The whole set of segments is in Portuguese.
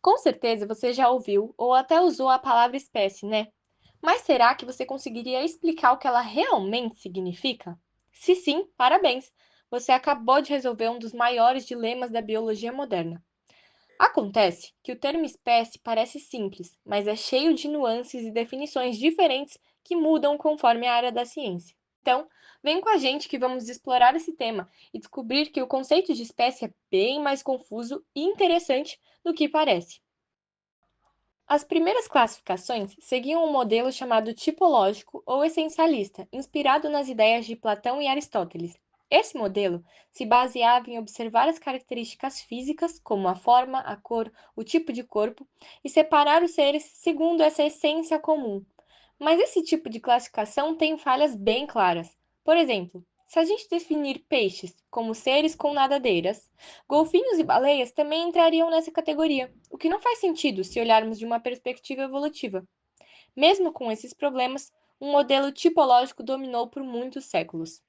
Com certeza você já ouviu ou até usou a palavra espécie, né? Mas será que você conseguiria explicar o que ela realmente significa? Se sim, parabéns! Você acabou de resolver um dos maiores dilemas da biologia moderna. Acontece que o termo espécie parece simples, mas é cheio de nuances e definições diferentes que mudam conforme a área da ciência. Então, vem com a gente que vamos explorar esse tema e descobrir que o conceito de espécie é bem mais confuso e interessante do que parece. As primeiras classificações seguiam um modelo chamado tipológico ou essencialista, inspirado nas ideias de Platão e Aristóteles. Esse modelo se baseava em observar as características físicas, como a forma, a cor, o tipo de corpo, e separar os seres segundo essa essência comum. Mas esse tipo de classificação tem falhas bem claras. Por exemplo, se a gente definir peixes como seres com nadadeiras, golfinhos e baleias também entrariam nessa categoria, o que não faz sentido se olharmos de uma perspectiva evolutiva. Mesmo com esses problemas, um modelo tipológico dominou por muitos séculos.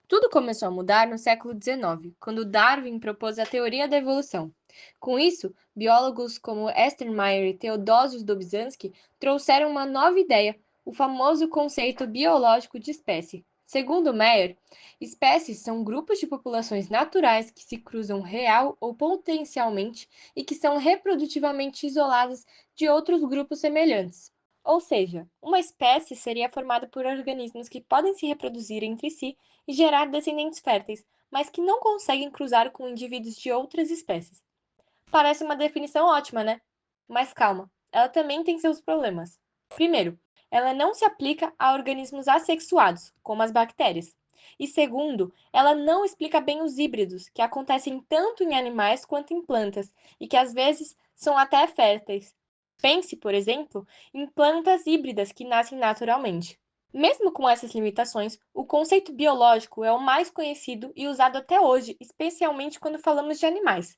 Tudo começou a mudar no século XIX, quando Darwin propôs a teoria da evolução. Com isso, biólogos como Esther Meyer e Theodosius Dobzhansky trouxeram uma nova ideia, o famoso conceito biológico de espécie. Segundo Meyer, espécies são grupos de populações naturais que se cruzam real ou potencialmente e que são reprodutivamente isoladas de outros grupos semelhantes. Ou seja, uma espécie seria formada por organismos que podem se reproduzir entre si e gerar descendentes férteis, mas que não conseguem cruzar com indivíduos de outras espécies. Parece uma definição ótima, né? Mas calma, ela também tem seus problemas. Primeiro, ela não se aplica a organismos assexuados, como as bactérias. E segundo, ela não explica bem os híbridos, que acontecem tanto em animais quanto em plantas, e que às vezes são até férteis. Pense, por exemplo, em plantas híbridas que nascem naturalmente. Mesmo com essas limitações, o conceito biológico é o mais conhecido e usado até hoje, especialmente quando falamos de animais.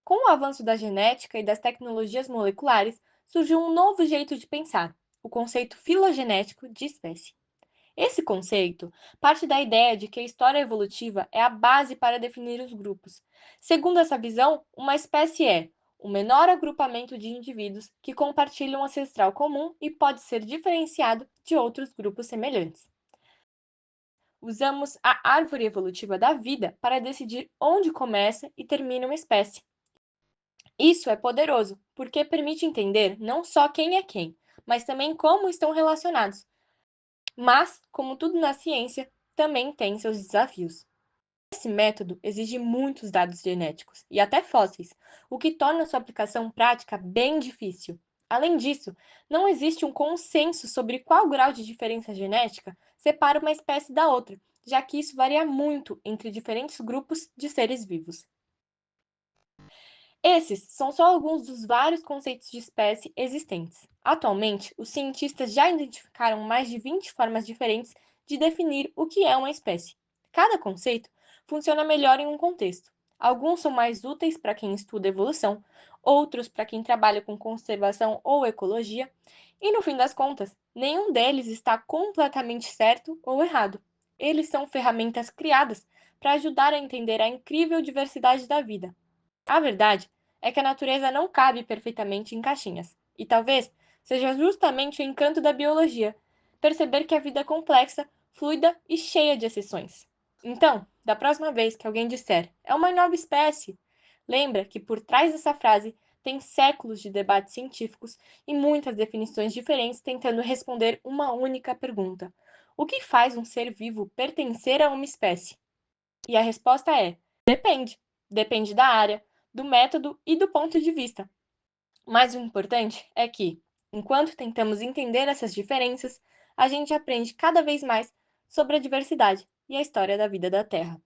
Com o avanço da genética e das tecnologias moleculares, surgiu um novo jeito de pensar, o conceito filogenético de espécie. Esse conceito parte da ideia de que a história evolutiva é a base para definir os grupos. Segundo essa visão, uma espécie é o menor agrupamento de indivíduos que compartilham um ancestral comum e pode ser diferenciado de outros grupos semelhantes. Usamos a árvore evolutiva da vida para decidir onde começa e termina uma espécie. Isso é poderoso, porque permite entender não só quem é quem, mas também como estão relacionados. Mas, como tudo na ciência, também tem seus desafios. Esse método exige muitos dados genéticos e até fósseis, o que torna sua aplicação prática bem difícil. Além disso, não existe um consenso sobre qual grau de diferença genética separa uma espécie da outra, já que isso varia muito entre diferentes grupos de seres vivos. Esses são só alguns dos vários conceitos de espécie existentes. Atualmente, os cientistas já identificaram mais de 20 formas diferentes de definir o que é uma espécie. Cada conceito funciona melhor em um contexto. Alguns são mais úteis para quem estuda evolução, outros para quem trabalha com conservação ou ecologia, e no fim das contas, nenhum deles está completamente certo ou errado. Eles são ferramentas criadas para ajudar a entender a incrível diversidade da vida. A verdade é que a natureza não cabe perfeitamente em caixinhas, e talvez seja justamente o encanto da biologia, perceber que a vida é complexa, fluida e cheia de exceções. Então, da próxima vez que alguém disser é uma nova espécie, lembra que por trás dessa frase tem séculos de debates científicos e muitas definições diferentes tentando responder uma única pergunta: o que faz um ser vivo pertencer a uma espécie? E a resposta é: depende. Depende da área, do método e do ponto de vista. Mas o importante é que, enquanto tentamos entender essas diferenças, a gente aprende cada vez mais sobre a diversidade e a história da vida da Terra.